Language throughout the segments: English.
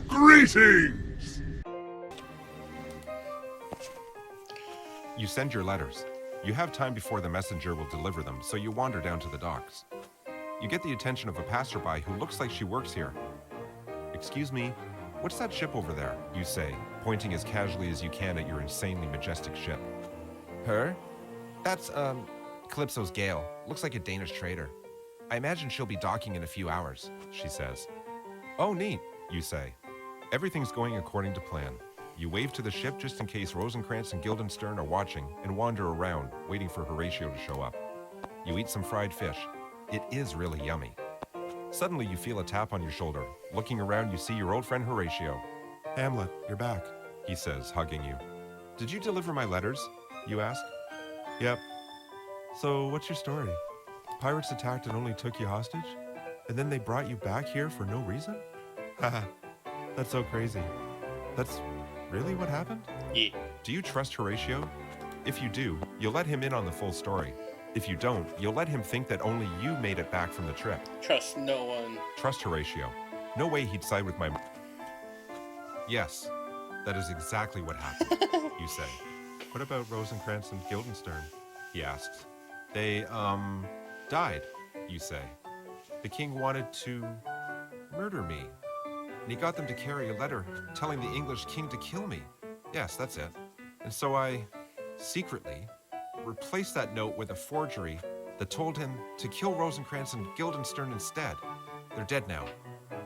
Greetings! You send your letters. You have time before the messenger will deliver them, so you wander down to the docks. You get the attention of a passerby who looks like she works here. "Excuse me, what's that ship over there?" you say, pointing as casually as you can at your insanely majestic ship. "Her? That's, Calypso's Gale. Looks like a Danish trader. I imagine she'll be docking in a few hours," she says. "Oh, neat," you say. Everything's going according to plan. You wave to the ship just in case Rosencrantz and Guildenstern are watching and wander around, waiting for Horatio to show up. You eat some fried fish. It is really yummy. Suddenly you feel a tap on your shoulder. Looking around, you see your old friend Horatio. "Hamlet, you're back," he says, hugging you. "Did you deliver my letters?" you ask. "Yep. So what's your story? Pirates attacked and only took you hostage? And then they brought you back here for no reason? Haha, that's so crazy. That's really what happened?" Yeah. Do you trust Horatio? If you do, you'll let him in on the full story. If you don't, you'll let him think that only you made it back from the trip. Trust no one. Trust Horatio. No way he'd side with my... Yes, that is exactly what happened, you say. "What about Rosencrantz and Guildenstern?" he asks. "They, died," you say. "The king wanted to murder me. And he got them to carry a letter telling the English king to kill me. Yes, that's it. And so I, secretly, replaced that note with a forgery that told him to kill Rosencrantz and Guildenstern instead. They're dead now.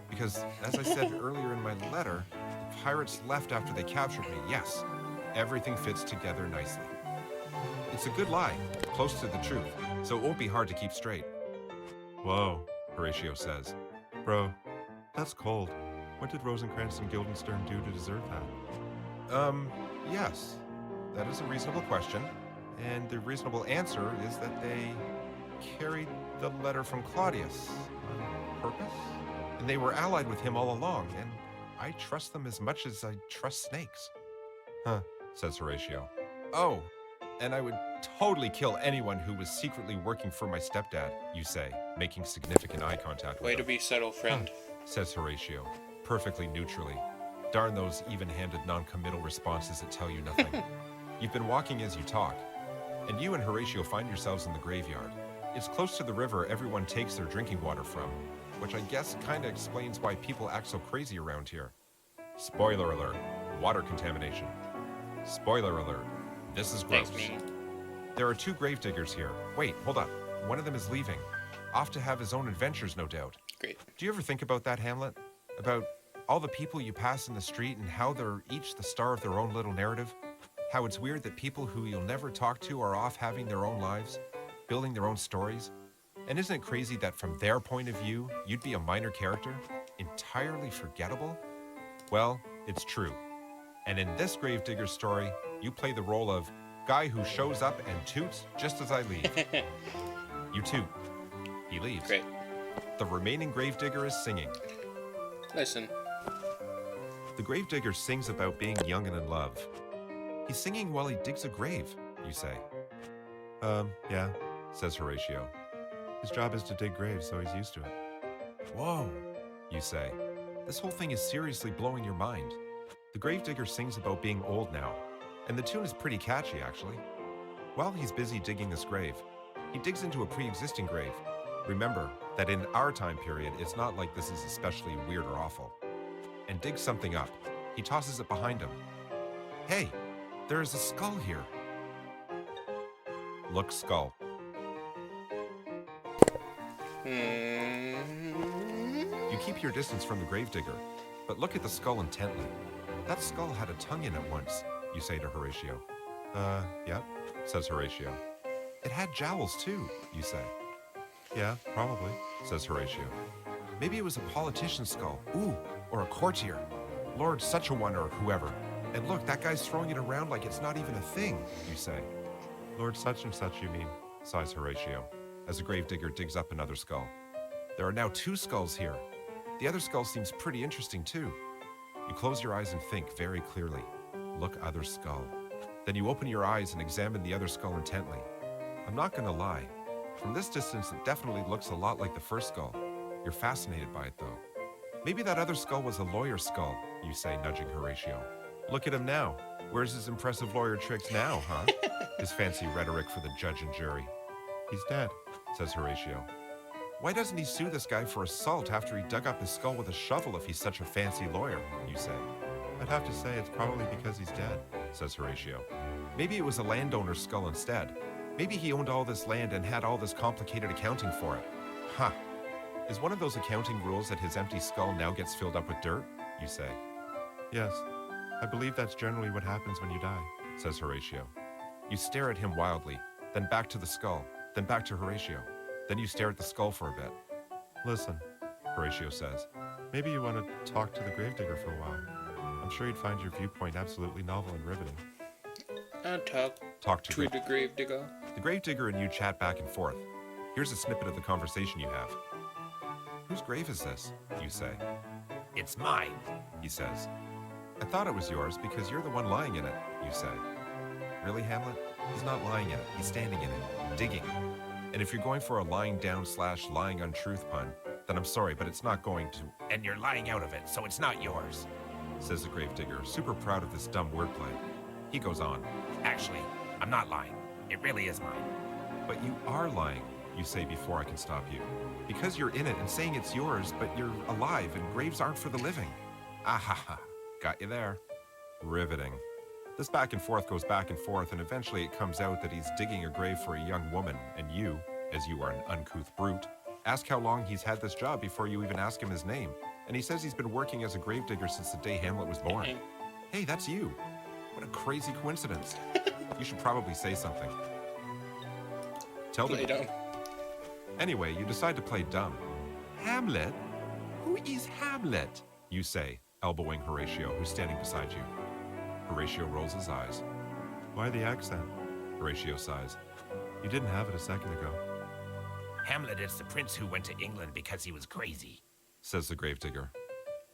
Because, as I said earlier in my letter, the pirates left after they captured me. Yes, everything fits together nicely. It's a good lie, close to the truth, so it won't be hard to keep straight." "Whoa," Horatio says. "Bro, that's cold. What did Rosencrantz and Guildenstern do to deserve that?" Yes, that is a reasonable question. And the reasonable answer is that they carried the letter from Claudius on purpose. And they were allied with him all along, and I trust them as much as I trust snakes." "Huh," says Horatio. "Oh, and I would totally kill anyone who was secretly working for my stepdad," you say, making significant eye contact with Way him. to be subtle, friend. Says Horatio, perfectly neutrally. Darn those even-handed non-committal responses that tell you nothing. You've been walking as you talk, and you and Horatio find yourselves in the graveyard. It's close to the river everyone takes their drinking water from, which I guess kinda explains why people act so crazy around here. Spoiler alert, water contamination. Spoiler alert, this is gross. Thanks, me. There are 2 gravediggers here. Wait, hold up. One of them is leaving. Off to have his own adventures, no doubt. Great. Do you ever think about that, Hamlet? About all the people you pass in the street and how they're each the star of their own little narrative? How it's weird that people who you'll never talk to are off having their own lives, building their own stories? And isn't it crazy that from their point of view, you'd be a minor character? Entirely forgettable? Well, it's true. And in this gravedigger story, you play the role of guy who shows up and toots just as I leave. You toot. He leaves. Great. The remaining gravedigger is singing. Listen. The gravedigger sings about being young and in love. He's singing while he digs a grave, you say. Yeah, says Horatio. His job is to dig graves, so he's used to it. Whoa, you say. This whole thing is seriously blowing your mind. The gravedigger sings about being old now, and the tune is pretty catchy, actually. While he's busy digging this grave, he digs into a pre-existing grave. Remember that in our time period, it's not like this is especially weird or awful. And digs something up. He tosses it behind him. Hey, there is a skull here. Look, skull. You keep your distance from the gravedigger, but look at the skull intently. That skull had a tongue in it once, you say to Horatio. Yep, says Horatio. It had jowls too, you say. Yeah, probably, says Horatio. Maybe it was a politician's skull. Ooh, or a courtier. Lord such-a-one or whoever. And look, that guy's throwing it around like it's not even a thing, you say. Lord such-and-such, you mean, sighs Horatio, as the gravedigger digs up another skull. There are now 2 skulls here. The other skull seems pretty interesting too. You close your eyes and think very clearly. Look, other skull. Then you open your eyes and examine the other skull intently. I'm not gonna lie. From this distance, it definitely looks a lot like the first skull. You're fascinated by it, though. Maybe that other skull was a lawyer's skull, you say, nudging Horatio. Look at him now. Where's his impressive lawyer tricks now, huh? His fancy rhetoric for the judge and jury. He's dead, says Horatio. Why doesn't he sue this guy for assault after he dug up his skull with a shovel if he's such a fancy lawyer, you say. I'd have to say it's probably because he's dead, says Horatio. Maybe it was a landowner's skull instead. Maybe he owned all this land and had all this complicated accounting for it. Huh. Is one of those accounting rules that his empty skull now gets filled up with dirt? You say. Yes, I believe that's generally what happens when you die, says Horatio. You stare at him wildly, then back to the skull, then back to Horatio. Then you stare at the skull for a bit. Listen, Horatio says, maybe you want to talk to the gravedigger for a while. I'm sure he'd find your viewpoint absolutely novel and riveting. I'll Talk to the gravedigger. The gravedigger and you chat back and forth. Here's a snippet of the conversation you have. Whose grave is this? You say. It's mine, he says. I thought it was yours because you're the one lying in it, you say. Really, Hamlet? He's not lying in it. He's standing in it, digging. And if you're going for a lying down / lying untruth pun, then I'm sorry, but it's not going to. And you're lying out of it, so it's not yours, says the gravedigger, super proud of this dumb wordplay. He goes on. Actually, I'm not lying. It really is mine. But you are lying, you say before I can stop you. Because you're in it and saying it's yours, but you're alive and graves aren't for the living. Ah ha ha. Got you there. Riveting. This back and forth goes back and forth, and eventually it comes out that he's digging a grave for a young woman, and you, as you are an uncouth brute, ask how long he's had this job before you even ask him his name. And he says he's been working as a gravedigger since the day Hamlet was born. Hey, that's you. What a crazy coincidence. You should probably say something. Tell Play them. dumb. Anyway, you decide to play dumb. Hamlet? Who is Hamlet? You say, elbowing Horatio, who's standing beside you. Horatio rolls his eyes. Why the accent? Horatio sighs. You didn't have it a second ago. Hamlet is the prince who went to England because he was crazy, says the gravedigger.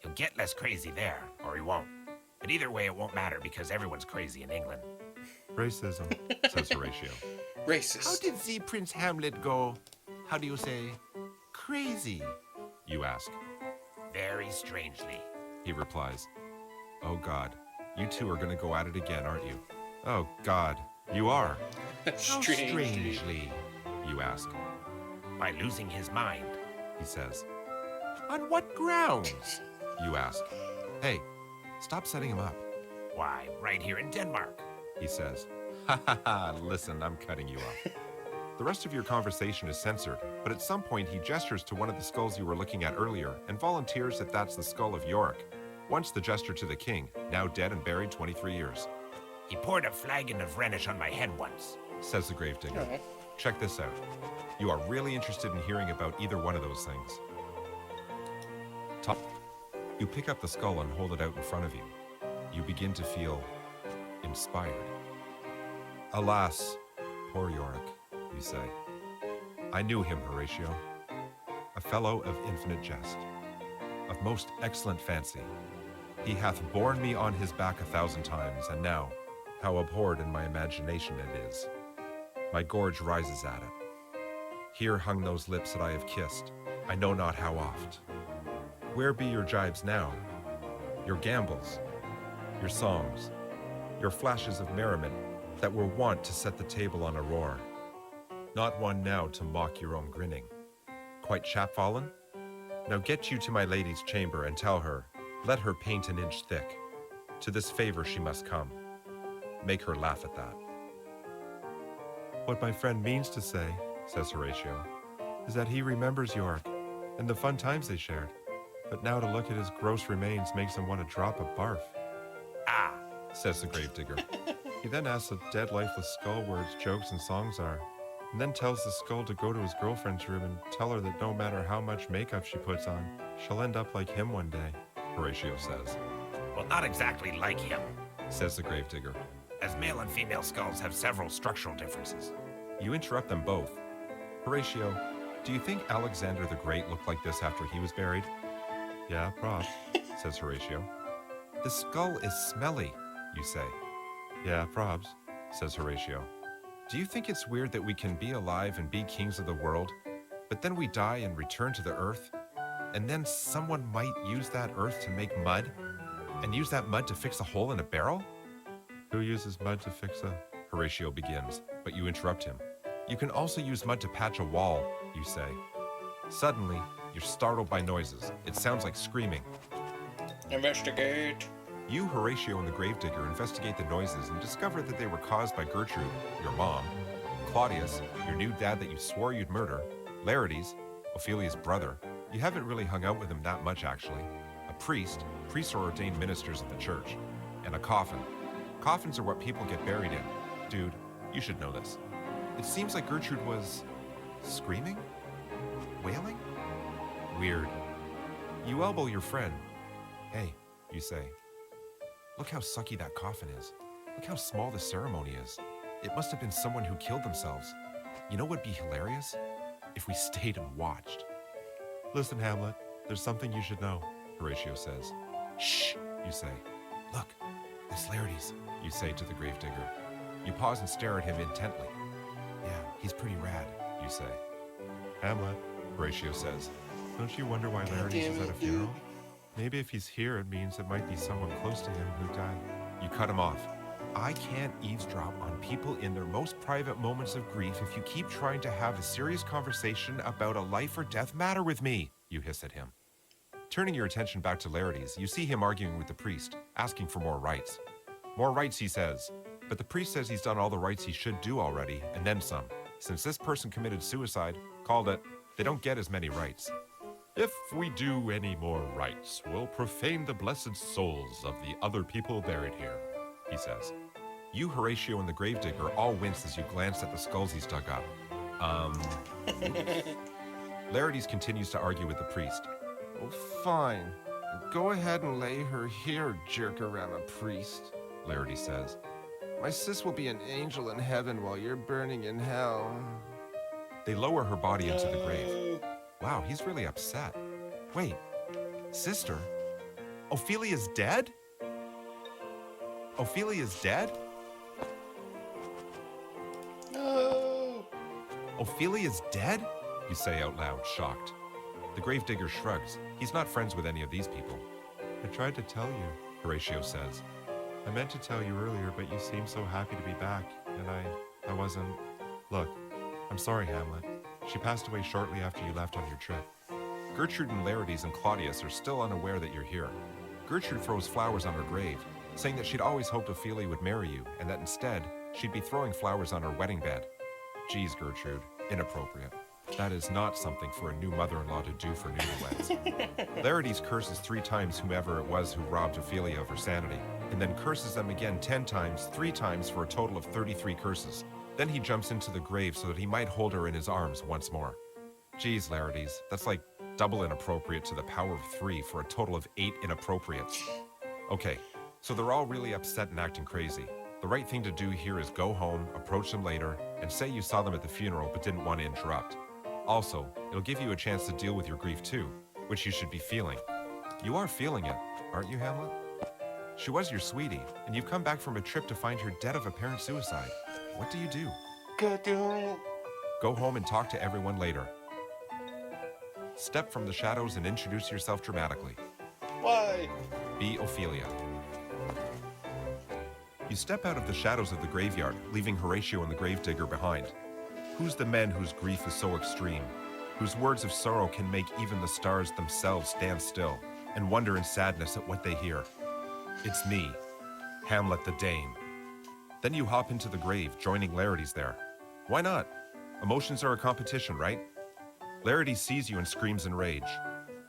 He'll get less crazy there, or he won't. But either way, it won't matter because everyone's crazy in England. Racism, says Horatio. Racist. How did the Prince Hamlet go, how do you say, crazy? You ask. Very strangely. He replies. Oh God, you two are going to go at it again, aren't you? Oh God, you are. How strangely, you ask. By losing his mind. He says. On what grounds? You ask. Hey, stop setting him up. Why, right here in Denmark. He says. Ha ha ha, listen, I'm cutting you off. The rest of your conversation is censored, but at some point he gestures to one of the skulls you were looking at earlier and volunteers that that's the skull of Yorick, once the gesture to the king, now dead and buried 23 years. He poured a flagon of Rhenish on my head once, says the gravedigger. Oh. Check this out. You are really interested in hearing about either one of those things. Top. You pick up the skull and hold it out in front of you. You begin to feel inspired. Alas, poor Yorick, you say. I knew him, Horatio. A fellow of infinite jest, of most excellent fancy. He hath borne me on his back 1,000 times, and now, how abhorred in my imagination it is. My gorge rises at it. Here hung those lips that I have kissed, I know not how oft. Where be your jibes now? Your gambols, your songs, your flashes of merriment that were wont to set the table on a roar. Not one now to mock your own grinning. Quite chapfallen? Now get you to my lady's chamber and tell her, let her paint an inch thick. To this favor she must come. Make her laugh at that. What my friend means to say, says Horatio, is that he remembers Yorick and the fun times they shared. But now to look at his gross remains makes him want to drop a barf. Ah, says the gravedigger. He then asks the dead lifeless skull where its jokes and songs are, and then tells the skull to go to his girlfriend's room and tell her that no matter how much makeup she puts on, she'll end up like him one day, Horatio says. well, not exactly like him, Says the gravedigger. as male and female skulls have several structural differences. You interrupt them both. Horatio, do you think Alexander the Great looked like this after he was buried? Yeah, prob, says Horatio. The skull is smelly, you say. Yeah, probs, says Horatio. Do you think it's weird that we can be alive and be kings of the world, but then we die and return to the earth? And then someone might use that earth to make mud, and use that mud to fix a hole in a barrel? Who uses mud to fix a... Horatio begins, but you interrupt him. You can also use mud to patch a wall, you say. Suddenly, you're startled by noises. It sounds like screaming. Investigate. You, Horatio, and the gravedigger investigate the noises and discover that they were caused by Gertrude, your mom, Claudius, your new dad that you swore you'd murder, Larides, Ophelia's brother. You haven't really hung out with him that much, actually. A priest, priests are ordained ministers of the church, and a coffin. Coffins are what people get buried in. Dude, you should know this. It seems like Gertrude was... screaming? Wailing? Weird. You elbow your friend. Hey, you say. Look how sucky that coffin is. Look how small the ceremony is. It must have been someone who killed themselves. You know what'd be hilarious? If we stayed and watched. Listen, Hamlet, there's something you should know, Horatio says. Shh, you say. Look, that's Larides, you say to the gravedigger. You pause and stare at him intently. Yeah, he's pretty rad, you say. Hamlet, Horatio says, don't you wonder why Larides is at a funeral? Maybe if he's here, it means it might be someone close to him who died. You cut him off. I can't eavesdrop on people in their most private moments of grief if you keep trying to have a serious conversation about a life or death matter with me, you hiss at him. Turning your attention back to Larides, you see him arguing with the priest, asking for more rights. More rights, he says. But the priest says he's done all the rights he should do already, and then some. Since this person committed suicide, called it, they don't get as many rights. If we do any more rites, we'll profane the blessed souls of the other people buried here, he says. You, Horatio, and the gravedigger all wince as you glance at the skulls he's dug up. Larides continues to argue with the priest. Oh, fine. Go ahead and lay her here, jerk-a-rama priest, Larides says. My sis will be an angel in heaven while you're burning in hell. They lower her body into the grave. Wow, he's really upset. Wait, sister? Ophelia's dead? Ophelia's dead? No. Ophelia's dead? You say out loud, shocked. The gravedigger shrugs. He's not friends with any of these people. I tried to tell you, Horatio says. I meant to tell you earlier, but you seemed so happy to be back, and I wasn't... Look, I'm sorry, Hamlet. She passed away shortly after you left on your trip. Gertrude and Larides and Claudius are still unaware that you're here. Gertrude throws flowers on her grave, saying that she'd always hoped Ophelia would marry you, and that instead, she'd be throwing flowers on her wedding bed. Geez, Gertrude, inappropriate. That is not something for a new mother-in-law to do for newlyweds. Larides curses 3 times whomever it was who robbed Ophelia of her sanity, and then curses them again 10 times, 3 times for a total of 33 curses. Then he jumps into the grave so that he might hold her in his arms once more. Geez, Larides, that's like double inappropriate to the power of 3 for a total of 8 inappropriates. Okay, so they're all really upset and acting crazy. The right thing to do here is go home, approach them later, and say you saw them at the funeral but didn't want to interrupt. Also, it'll give you a chance to deal with your grief too, which you should be feeling. You are feeling it, aren't you, Hamlet? She was your sweetie, and you've come back from a trip to find her dead of apparent suicide. What do you do? Go home and talk to everyone later. Step from the shadows and introduce yourself dramatically. Why? Be Ophelia. You step out of the shadows of the graveyard, leaving Horatio and the gravedigger behind. Who's the men whose grief is so extreme, whose words of sorrow can make even the stars themselves stand still and wonder in sadness at what they hear? It's me, Hamlet the Dane. Then you hop into the grave, joining Larides there. Why not? Emotions are a competition, right? Larides sees you and screams in rage.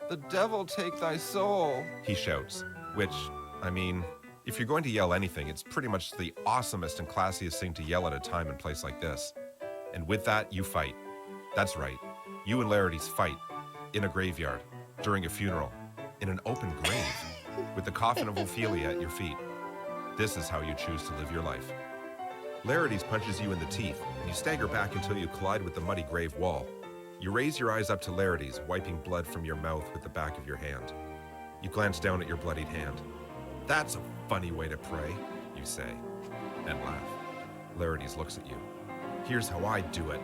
The devil take thy soul, He shouts, which, I mean, if you're going to yell anything, it's pretty much the awesomest and classiest thing to yell at a time and place like this. And with that, you fight. That's right. You and Larides fight. In a graveyard. During a funeral. In an open grave. With the coffin of Ophelia at your feet. This is how you choose to live your life. Larides punches you in the teeth, and you stagger back until you collide with the muddy grave wall. You raise your eyes up to Larides, wiping blood from your mouth with the back of your hand. You glance down at your bloodied hand. That's a funny way to pray, you say, and laugh. Larides looks at you. Here's how I do it.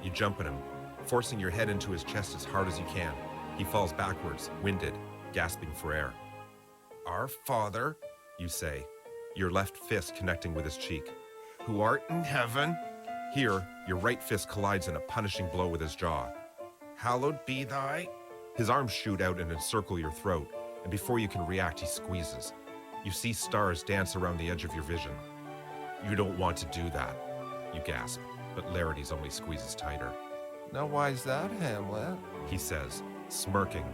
You jump at him, forcing your head into his chest as hard as you can. He falls backwards, winded, gasping for air. Our Father, you say, your left fist connecting with his cheek. Who art in heaven, Here, your right fist collides in a punishing blow with his jaw. hallowed be thy. His arms shoot out and encircle your throat, and before you can react, he squeezes. You see stars dance around the edge of your vision. You don't want to do that, you gasp, but Larides only squeezes tighter. Now why's that, Hamlet? He says, smirking,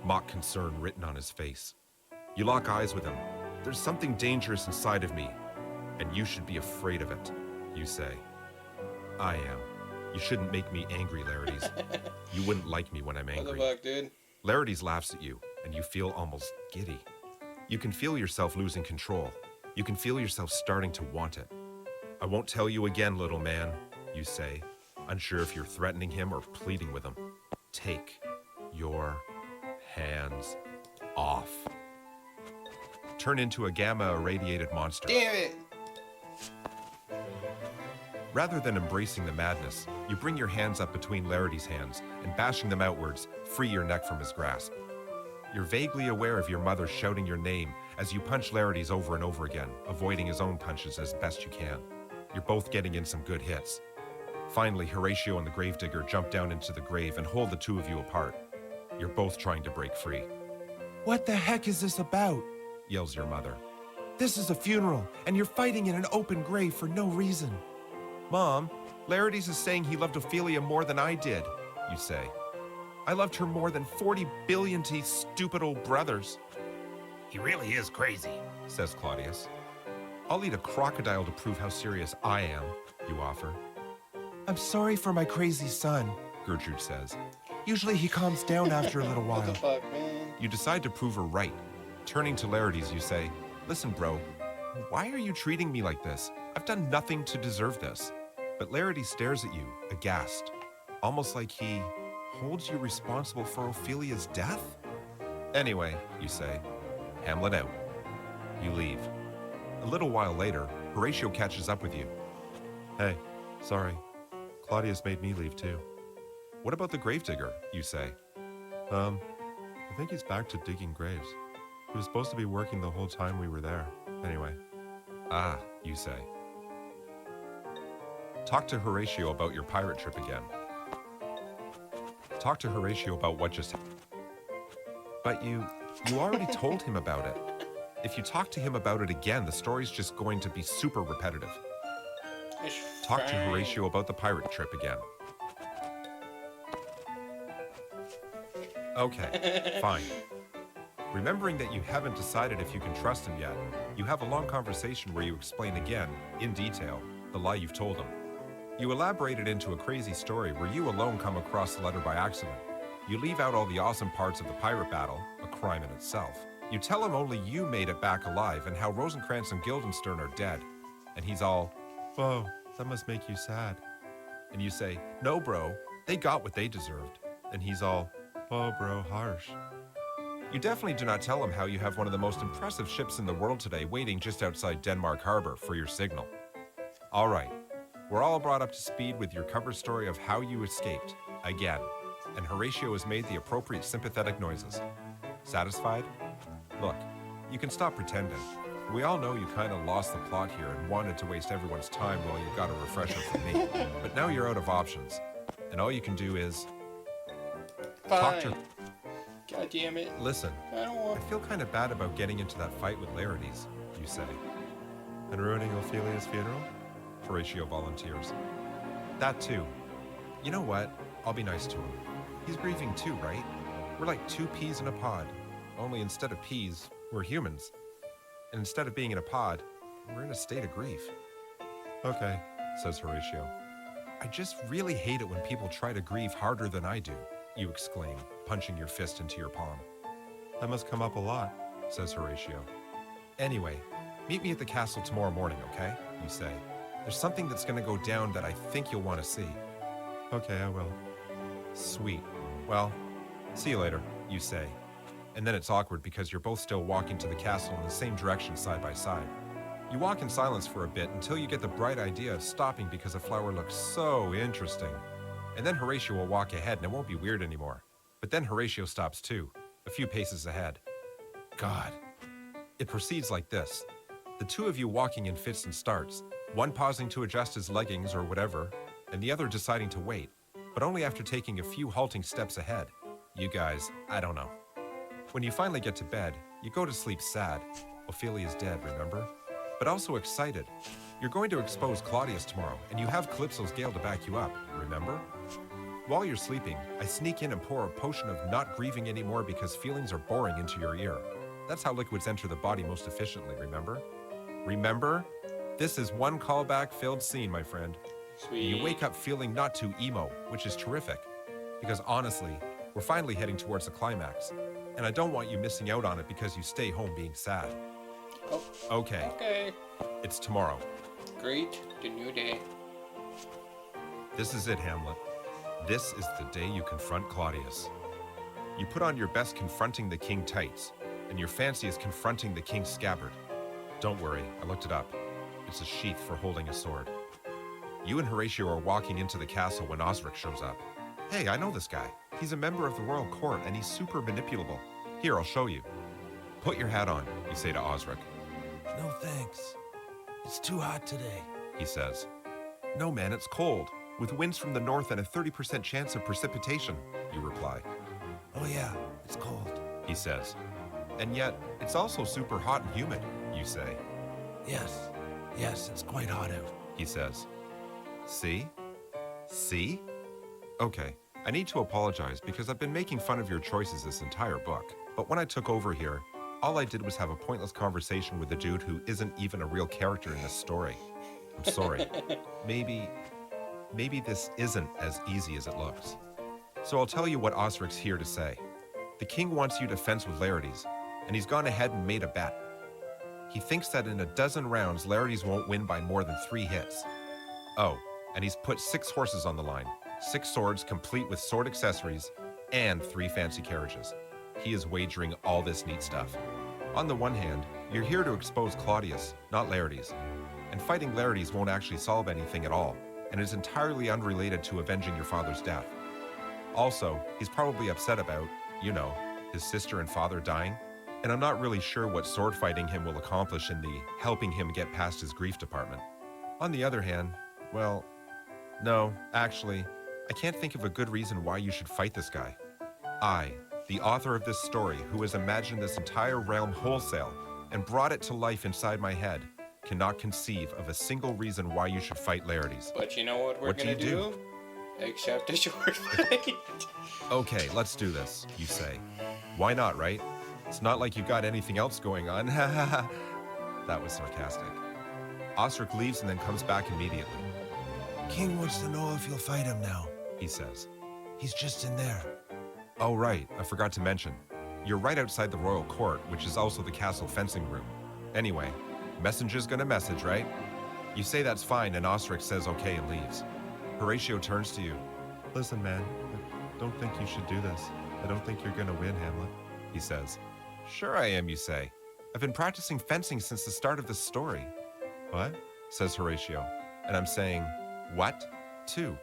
mock concern written on his face. You lock eyes with him. There's something dangerous inside of me, and you should be afraid of it, you say. I am. You shouldn't make me angry, Larides. You wouldn't like me when I'm What the angry. fuck, dude? Larides laughs at you, and you feel almost giddy. You can feel yourself losing control. You can feel yourself starting to want it. I won't tell you again, little man, you say, unsure if you're threatening him or pleading with him. Take your hands off. Turn into a gamma-irradiated monster. Damn it! Rather than embracing the madness, you bring your hands up between Larides' hands and, bashing them outwards, free your neck from his grasp. You're vaguely aware of your mother shouting your name as you punch Larides over and over again, avoiding his own punches as best you can. You're both getting in some good hits. Finally, Horatio and the gravedigger jump down into the grave and hold the two of you apart. You're both trying to break free. What the heck is this about? Yells your mother. This is a funeral, and you're fighting in an open grave for no reason. Mom, Larides is saying he loved Ophelia more than I did, you say. I loved her more than 40 billion to stupid old brothers, He really is crazy. says Claudius. I'll eat a crocodile to prove how serious I am, you offer. I'm sorry for my crazy son. Gertrude says. Usually he calms down after a little What the while. fuck, man? You decide to prove her right. Turning to Larides, you say, listen, bro, why are you treating me like this? I've done nothing to deserve this. But Larides stares at you, aghast, almost like he holds you responsible for Ophelia's death? Anyway, you say, Hamlet out. You leave. A little while later, Horatio catches up with you. Hey, sorry. Claudius made me leave too. What about the gravedigger, you say? I think he's back to digging graves. He was supposed to be working the whole time we were there. Anyway. Ah, you say. Talk to Horatio about your pirate trip again. Talk to Horatio about what just happened. But you already told him about it. If you talk to him about it again, the story's just going to be super repetitive. It's Talk to fine. Horatio about the pirate trip again. Okay, fine. Remembering that you haven't decided if you can trust him yet, you have a long conversation where you explain again, in detail, the lie you've told him. You elaborate it into a crazy story where you alone come across the letter by accident. You leave out all the awesome parts of the pirate battle, a crime in itself. You tell him only you made it back alive and how Rosencrantz and Guildenstern are dead. And he's all, whoa, that must make you sad. And you say, no, bro, they got what they deserved. And he's all, oh, bro, harsh. You definitely do not tell him how you have one of the most impressive ships in the world today waiting just outside Denmark Harbor for your signal. All right, we're all brought up to speed with your cover story of how you escaped, again, and Horatio has made the appropriate sympathetic noises. Satisfied? Look, you can stop pretending. We all know you kind of lost the plot here and wanted to waste everyone's time while you got a refresher from me. But now you're out of options, and all you can do is talk to... Fine. God damn it. Listen, I don't I want. feel kind of bad about getting into that fight with Larides, you say. And ruining Ophelia's funeral? Horatio volunteers. That too. You know what? I'll be nice to him. He's grieving too, right? We're like two peas in a pod. Only instead of peas, we're humans. And instead of being in a pod, we're in a state of grief. Okay, says Horatio. I just really hate it when people try to grieve harder than I do, you exclaim, punching your fist into your palm. That must come up a lot, says Horatio. Anyway, meet me at the castle tomorrow morning, okay? You say. There's something that's gonna go down that I think you'll want to see. Okay, I will. Sweet. Well, see you later, you say. And then it's awkward because you're both still walking to the castle in the same direction side by side. You walk in silence for a bit until you get the bright idea of stopping because a flower looks so interesting. And then Horatio will walk ahead and it won't be weird anymore. But then Horatio stops too, a few paces ahead. God. It proceeds like this. The two of you walking in fits and starts, one pausing to adjust his leggings or whatever, and the other deciding to wait, but only after taking a few halting steps ahead. You guys, I don't know. When you finally get to bed, you go to sleep sad. Ophelia's dead, remember? But also excited. You're going to expose Claudius tomorrow, and you have Calypso's Gale to back you up, remember? While you're sleeping, I sneak in and pour a potion of not grieving anymore because feelings are boring into your ear. That's how liquids enter the body most efficiently, remember? Remember? This is one callback-filled scene, my friend. Sweet. You wake up feeling not too emo, which is terrific. Because honestly, we're finally heading towards the climax. And I don't want you missing out on it because you stay home being sad. Oh, Okay, okay. it's tomorrow. Great. The new day. This is it, Hamlet. This is the day you confront Claudius. You put on your best confronting the king tights, and your fancy is confronting the king's scabbard. Don't worry, I looked it up. It's a sheath for holding a sword. You and Horatio are walking into the castle when Osric shows up. Hey, I know this guy. He's a member of the royal court, and he's super manipulable. Here, I'll show you. Put your hat on, you say to Osric. No thanks. It's too hot today. He says. No, man, it's cold, with winds from the north and a 30% chance of precipitation, you reply. Oh yeah, it's cold. He says. And yet, it's also super hot and humid, you say. Yes, it's quite hot out. He says. See? See? Okay, I need to apologize because I've been making fun of your choices this entire book. But when I took over here, all I did was have a pointless conversation with a dude who isn't even a real character in this story. I'm sorry. Maybe this isn't as easy as it looks. So I'll tell you what Osric's here to say. The king wants you to fence with Laertes, and he's gone ahead and made a bet. He thinks that in a dozen rounds, Laertes won't win by more than 3 hits. Oh, and he's put 6 horses on the line, 6 swords complete with sword accessories, and 3 fancy carriages. He is wagering all this neat stuff. On the one hand, you're here to expose Claudius, not Laertes. And fighting Laertes won't actually solve anything at all, and is entirely unrelated to avenging your father's death. Also, he's probably upset about, his sister and father dying, and I'm not really sure what sword fighting him will accomplish in the helping him get past his grief department. On the other hand, well, no, actually, I can't think of a good reason why you should fight this guy. I, the author of this story, who has imagined this entire realm wholesale and brought it to life inside my head, cannot conceive of a single reason why you should fight Laertes. But you know what we're What do gonna you do? Accept a short fight. Okay, let's do this, you say. Why not, right? It's not like you got anything else going on. That was sarcastic. Osric leaves and then comes back immediately. King wants to know if you'll fight him now. He says. He's just in there. Oh, right, I forgot to mention. You're right outside the royal court, which is also the castle fencing room. Anyway, messenger's gonna message, right? You say that's fine, and Osric says okay and leaves. Horatio turns to you. Listen, man, I don't think you should do this. I don't think you're gonna win, Hamlet, he says. Sure I am, you say. I've been practicing fencing since the start of this story. What? Says Horatio. And I'm saying, what? Too.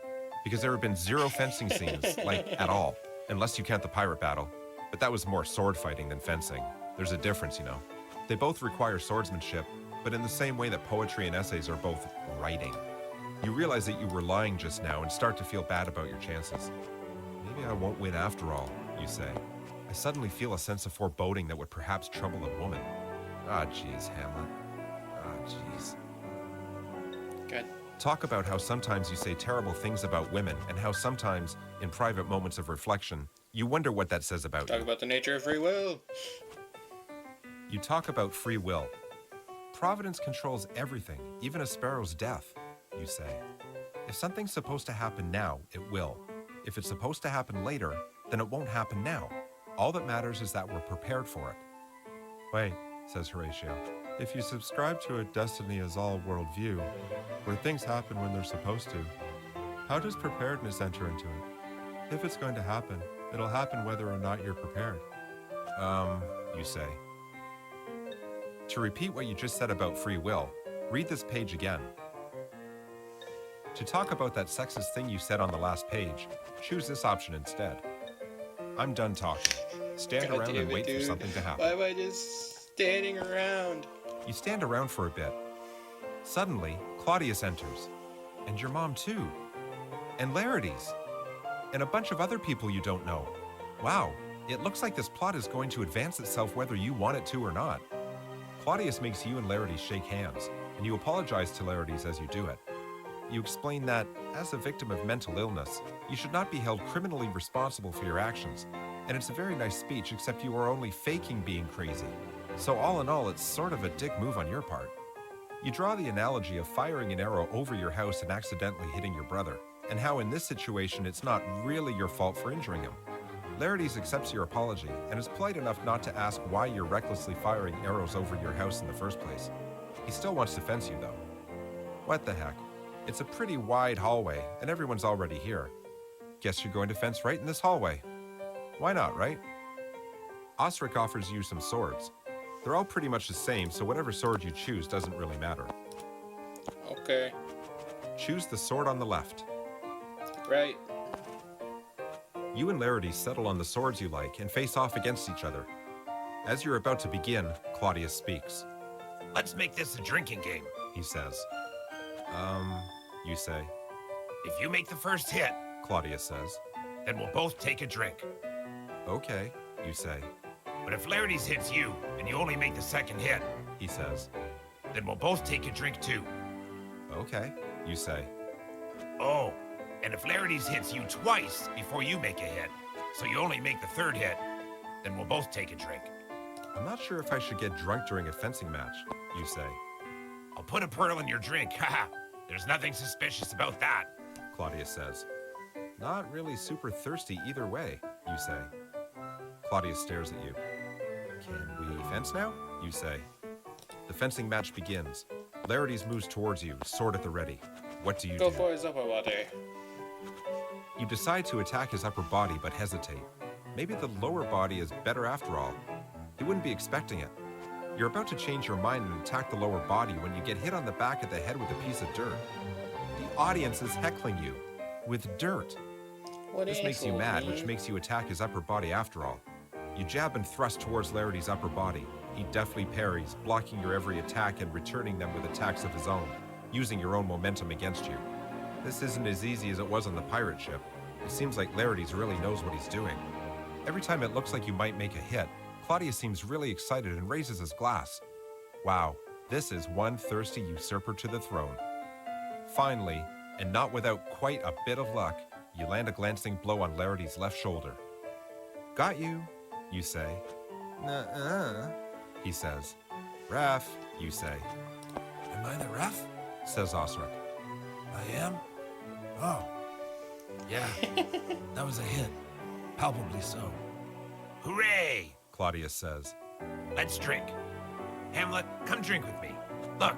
Because there have been 0 fencing scenes, at all. Unless you count the pirate battle. But that was more sword fighting than fencing. There's a difference, They both require swordsmanship, but in the same way that poetry and essays are both writing. You realize that you were lying just now and start to feel bad about your chances. Maybe I won't win after all, you say. I suddenly feel a sense of foreboding that would perhaps trouble a woman. Ah, jeez, Hamlet. Ah, jeez. Good. Talk about how sometimes you say terrible things about women and how sometimes, in private moments of reflection, you wonder what that says about Talk you. about the nature of free will. You talk about free will. Providence controls everything, even a sparrow's death, you say. If something's supposed to happen now, it will. If it's supposed to happen later, then it won't happen now. All that matters is that we're prepared for it. Wait, says Horatio. If you subscribe to a destiny as all worldview, where things happen when they're supposed to, how does preparedness enter into it? If it's going to happen, it'll happen whether or not you're prepared. You say. To repeat what you just said about free will, read this page again. To talk about that sexist thing you said on the last page, choose this option instead. I'm done talking. Stand God around damn and it, wait for dude. something to happen. Why am I just standing around? You stand around for a bit. Suddenly, Claudius enters. And your mom too. And Larides. And a bunch of other people you don't know. Wow, it looks like this plot is going to advance itself whether you want it to or not. Claudius makes you and Larides shake hands, and you apologize to Larides as you do it. You explain that, as a victim of mental illness, you should not be held criminally responsible for your actions. And it's a very nice speech, except you are only faking being crazy. So all in all, it's sort of a dick move on your part. You draw the analogy of firing an arrow over your house and accidentally hitting your brother, and how in this situation it's not really your fault for injuring him. Larides accepts your apology and is polite enough not to ask why you're recklessly firing arrows over your house in the first place. He still wants to fence you, though. What the heck? It's a pretty wide hallway, and everyone's already here. Guess you're going to fence right in this hallway. Why not, right? Osric offers you some swords. They're all pretty much the same, so whatever sword you choose doesn't really matter. Okay. Choose the sword on the left. Right. You and Larides settle on the swords you like and face off against each other. As you're about to begin, Claudius speaks. Let's make this a drinking game. He says. You say. If you make the first hit, Claudius says. then we'll both take a drink. Okay, you say. But if Larides hits you and you only make the second hit, He says. then we'll both take a drink too. Okay, you say. Oh, and if Larides hits you twice before you make a hit, so you only make the third hit, then we'll both take a drink. I'm not sure if I should get drunk during a fencing match, you say. I'll put a pearl in your drink, haha. There's nothing suspicious about that. Claudius says. Not really super thirsty either way, you say. Claudius stares at you. Can we fence now? You say. The fencing match begins. Larides moves towards you, sword at the ready. What do you Go do? for his upper body. You decide to attack his upper body but hesitate. Maybe the lower body is better after all. He wouldn't be expecting it. You're about to change your mind and attack the lower body when you get hit on the back of the head with a piece of dirt. The audience is heckling you with dirt. What This makes you asshole, mad, man. which makes you attack his upper body after all. You jab and thrust towards Larides' upper body. He deftly parries, blocking your every attack and returning them with attacks of his own, using your own momentum against you. This isn't as easy as it was on the pirate ship. It seems like Larides really knows what he's doing. Every time it looks like you might make a hit, Claudius seems really excited and raises his glass. Wow, this is one thirsty usurper to the throne. Finally, and not without quite a bit of luck, you land a glancing blow on Larides' left shoulder. Got you, you say. Nuh-uh. He says. Ref, you say. Am I the ref? Says Osric. I am? Oh. Yeah. That was a hit. Palpably so. Hooray! Claudius says. Let's drink. Hamlet, come drink with me. Look,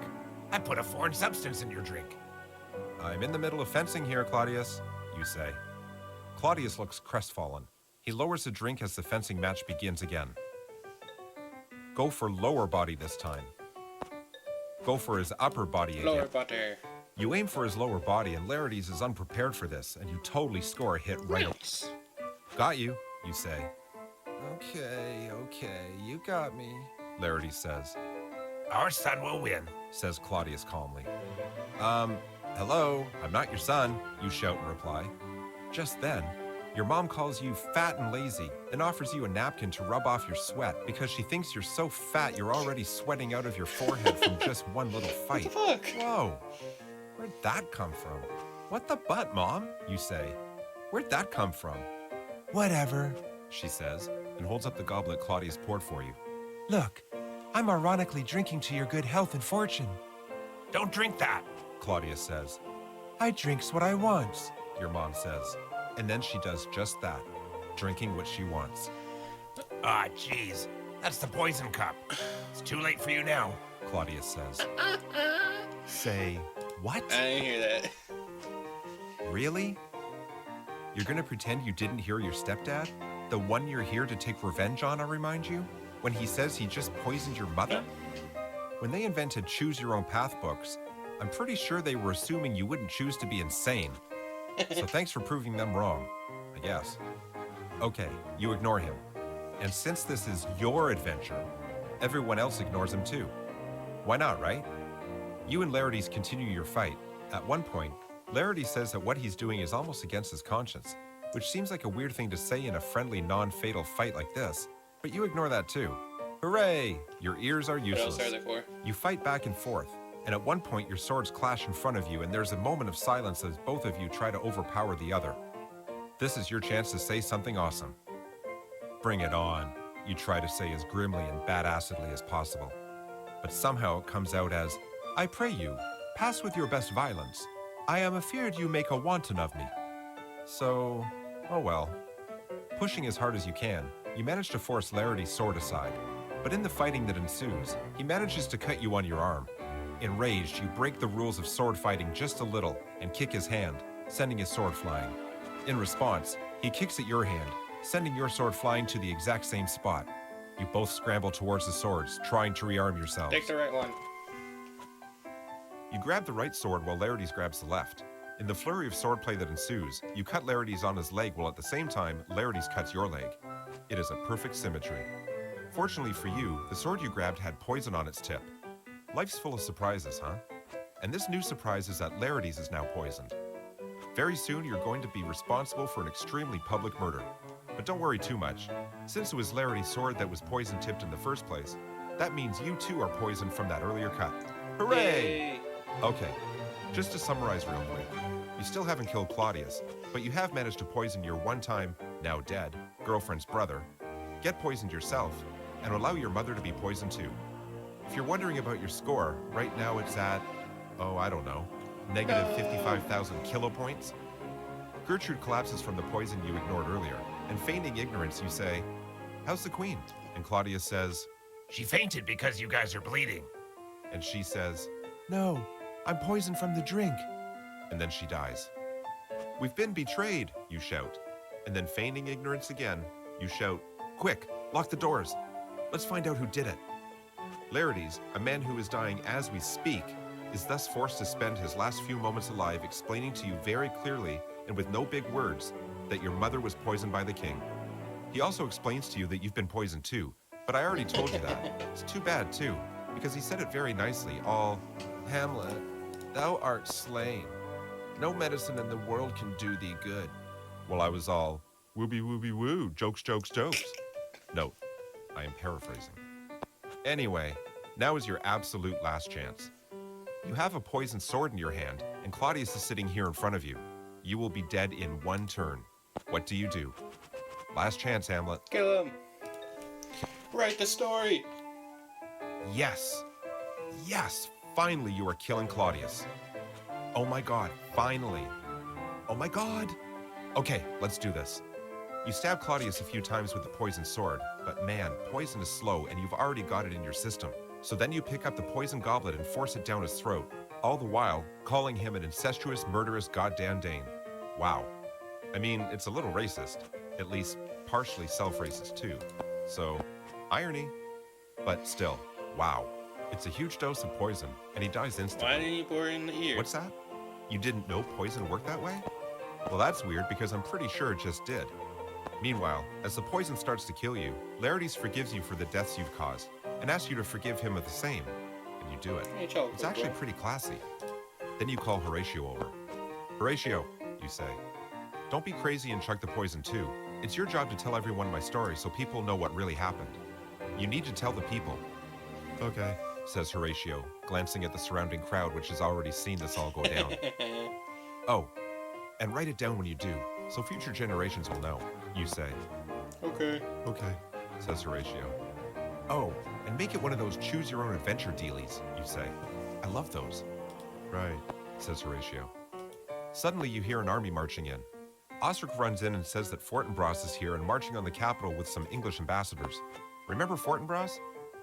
I put a foreign substance in your drink. I'm in the middle of fencing here, Claudius, you say. Claudius looks crestfallen. He lowers the drink as the fencing match begins again. Go for lower body this time. Go for his upper body Lower again. body. You aim for his lower body, and Larides is unprepared for this, and you totally score a hit right. Nice. Got you, you say. Okay, you got me. Larides says. Our son will win. Says Claudius calmly. Hello, I'm not your son, you shout in reply. Just then, your mom calls you fat and lazy and offers you a napkin to rub off your sweat because she thinks you're so fat you're already sweating out of your forehead from just one little What the fight. fuck? Whoa, where'd that come from? What the butt, Mom? You say. Where'd that come from? Whatever. She says, and holds up the goblet Claudius poured for you. Look, I'm ironically drinking to your good health and fortune. Don't drink that. Claudius says. I drinks what I wants. Your mom says. And then she does just that, drinking what she wants. Ah, jeez. That's the poison cup. It's too late for you now. Claudius says. Say, what? I didn't hear that. Really? You're gonna pretend you didn't hear your stepdad? The one you're here to take revenge on, I remind you? When he says he just poisoned your mother? When they invented Choose Your Own Path books, I'm pretty sure they were assuming you wouldn't choose to be insane. So thanks for proving them wrong, I guess. Okay, you ignore him. And since this is your adventure, everyone else ignores him too. Why not, right? You and Larides continue your fight. At one point, Larity says that what he's doing is almost against his conscience, which seems like a weird thing to say in a friendly, non-fatal fight like this, but you ignore that too. Hooray! Your ears are What useless. else are they for? You fight back and forth, and at one point your swords clash in front of you, and there's a moment of silence as both of you try to overpower the other. This is your chance to say something awesome. Bring it on, you try to say as grimly and badassedly as possible. But somehow it comes out as, I pray you, pass with your best violence. I am afeard you make a wanton of me. So, oh well. Pushing as hard as you can, you manage to force Larity's sword aside. But in the fighting that ensues, he manages to cut you on your arm. Enraged, you break the rules of sword fighting just a little and kick his hand, sending his sword flying. In response, he kicks at your hand, sending your sword flying to the exact same spot. You both scramble towards the swords, trying to rearm yourselves. Take the right one. You grab the right sword while Larides grabs the left. In the flurry of swordplay that ensues, you cut Larides on his leg while at the same time, Larides cuts your leg. It is a perfect symmetry. Fortunately for you, the sword you grabbed had poison on its tip. Life's full of surprises, huh? And this new surprise is that Larides is now poisoned. Very soon, you're going to be responsible for an extremely public murder. But don't worry too much. Since it was Larides' sword that was poison-tipped in the first place, that means you too are poisoned from that earlier cut. Hooray! Yay. Okay, just to summarize real quick, you still haven't killed Claudius, but you have managed to poison your one-time, now dead, girlfriend's brother, get poisoned yourself, and allow your mother to be poisoned too. If you're wondering about your score, right now it's at, I don't know, negative 55,000 kilopoints. Gertrude collapses from the poison you ignored earlier, and feigning ignorance, you say, "How's the queen?" And Claudius says, She fainted because you guys are bleeding. and she says, "No, I'm poisoned from the drink." And then she dies. "We've been betrayed," you shout. And then feigning ignorance again, you shout, "Quick, lock the doors. Let's find out who did it." Larides, a man who is dying as we speak, is thus forced to spend his last few moments alive explaining to you very clearly and with no big words that your mother was poisoned by the king. He also explains to you that you've been poisoned too, but I already told you that. It's too bad too, because he said it very nicely, all, Hamlet, thou art slain. No medicine in the world can do thee good. well, I was all, wooby wooby woo, jokes, jokes, jokes. Note, I am paraphrasing. Anyway, now is your absolute last chance. You have a poisoned sword in your hand, and Claudius is sitting here in front of you. You will be dead in one turn. What do you do? Last chance, Hamlet. Kill him. Write the story. Yes! Yes! Finally, you are killing Claudius. Oh my god, finally. Oh my god! Okay, let's do this. You stab Claudius a few times with the poisoned sword, but man, poison is slow and you've already got it in your system. So then you pick up the poison goblet and force it down his throat, all the while calling him an incestuous, murderous goddamn Dane. Wow. I mean, it's a little racist. At least, partially self-racist too. So, irony. But still, wow. It's a huge dose of poison, and he dies instantly. Why didn't you pour it in the ear? What's that? You didn't know poison worked that way? Well, that's weird because I'm pretty sure it just did. Meanwhile, as the poison starts to kill you, Larides forgives you for the deaths you've caused and asks you to forgive him of the same, and you do it. Hey, chocolate, It's actually bro. pretty classy. Then you call Horatio over. Horatio, you say, don't be crazy and chug the poison too. It's your job to tell everyone my story so people know what really happened. You need to tell the people. Okay, says Horatio, glancing at the surrounding crowd which has already seen this all go down. Oh, and write it down when you do, so future generations will know, you say. Okay. Okay, says Horatio. Oh, and make it one of those choose-your-own-adventure dealies, you say. I love those. Right, says Horatio. Suddenly you hear an army marching in. Osric runs in and says that Fortinbras is here and marching on the capital with some English ambassadors. Remember Fortinbras?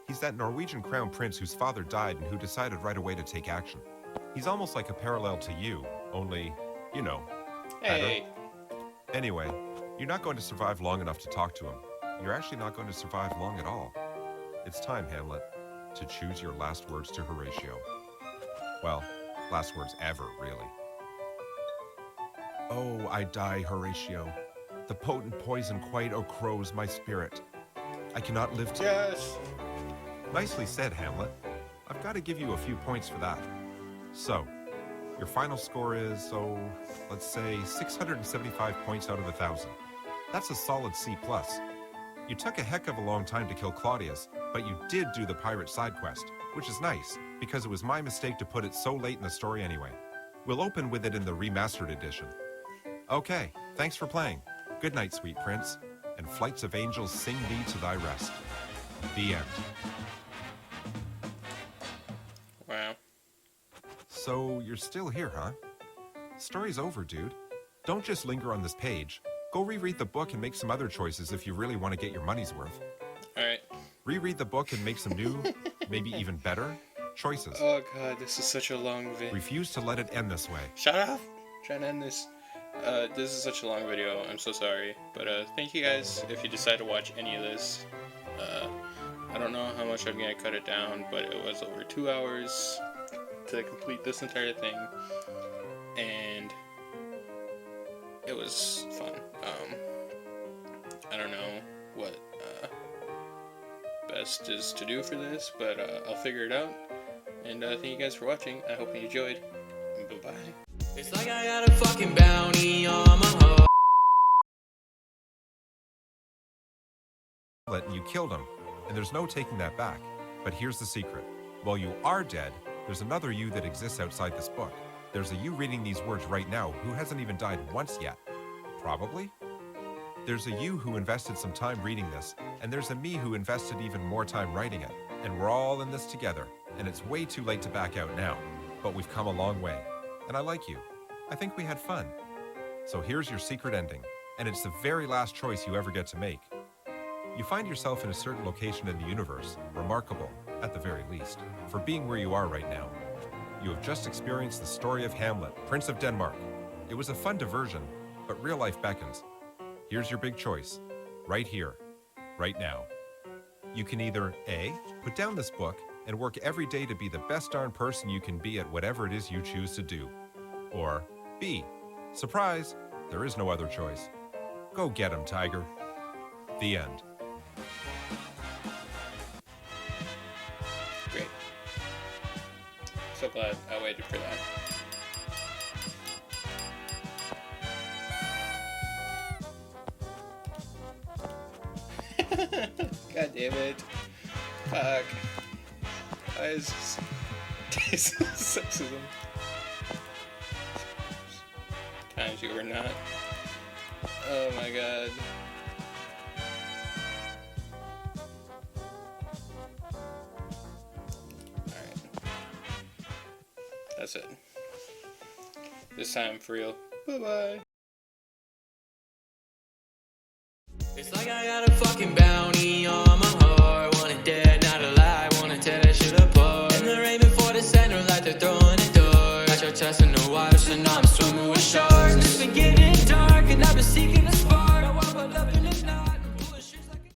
He's that Norwegian crown prince whose father died and who decided right away to take action. He's almost like a parallel to you, only, you know, Hey. Anyway, you're not going to survive long enough to talk to him. You're actually not going to survive long at all. It's time, Hamlet, to choose your last words to Horatio. Well, last words ever, really. Oh, I die, Horatio. The potent poison quite o'ercrows my spirit. I cannot live to... Yes. Nicely said, Hamlet. I've got to give you a few points for that. So, your final score is, let's say 675 points out of 1,000. That's a solid C+. You took a heck of a long time to kill Claudius, but you did do the pirate side quest, which is nice, because it was my mistake to put it so late in the story anyway. We'll open with it in the remastered edition. Okay, thanks for playing. Good night, sweet prince, and flights of angels sing thee to thy rest. The end. Wow. So, you're still here, huh? Story's over, dude. Don't just linger on this page. Go reread the book and make some other choices if you really want to get your money's worth. Alright. Reread the book and make some new, maybe even better, choices. Oh god, this is such a long video. Refuse to let it end this way. Shut up! Trying to end this. This is such a long video, I'm so sorry. But thank you guys if you decide to watch any of this. I don't know how much I'm gonna cut it down, but it was over 2 hours to complete this entire thing. And it was fun. I don't know what best is to do for this, but I'll figure it out. And thank you guys for watching. I hope you enjoyed. Bye-bye. It's like I got a fucking bounty on my heart. And you killed him, and there's no taking that back. But here's the secret. While you are dead, there's another you that exists outside this book. There's a you reading these words right now who hasn't even died once yet. Probably. There's a you who invested some time reading this, and there's a me who invested even more time writing it. And we're all in this together, and it's way too late to back out now. But we've come a long way, and I like you. I think we had fun. So here's your secret ending, and it's the very last choice you ever get to make. You find yourself in a certain location in the universe, remarkable, at the very least, for being where you are right now. You have just experienced the story of Hamlet, Prince of Denmark. It was a fun diversion, but real life beckons. Here's your big choice, right here, right now. You can either A, put down this book and work every day to be the best darn person you can be at whatever it is you choose to do. Or B, surprise, there is no other choice. Go get him, tiger. The end. Great. So glad I waited for that. God damn it. Fuck. Why is this sexism? Times you were not. Oh my god. Alright. That's it. This time for real. Bye-bye. It's like I got a fucking bounty on my heart. Wanna dead, not alive. Wanna tear that shit apart. And they're aiming for the center like they're throwing it dark. Got your chest in the water, so now I'm swimming with sharks. It's been getting dark and I've been seeking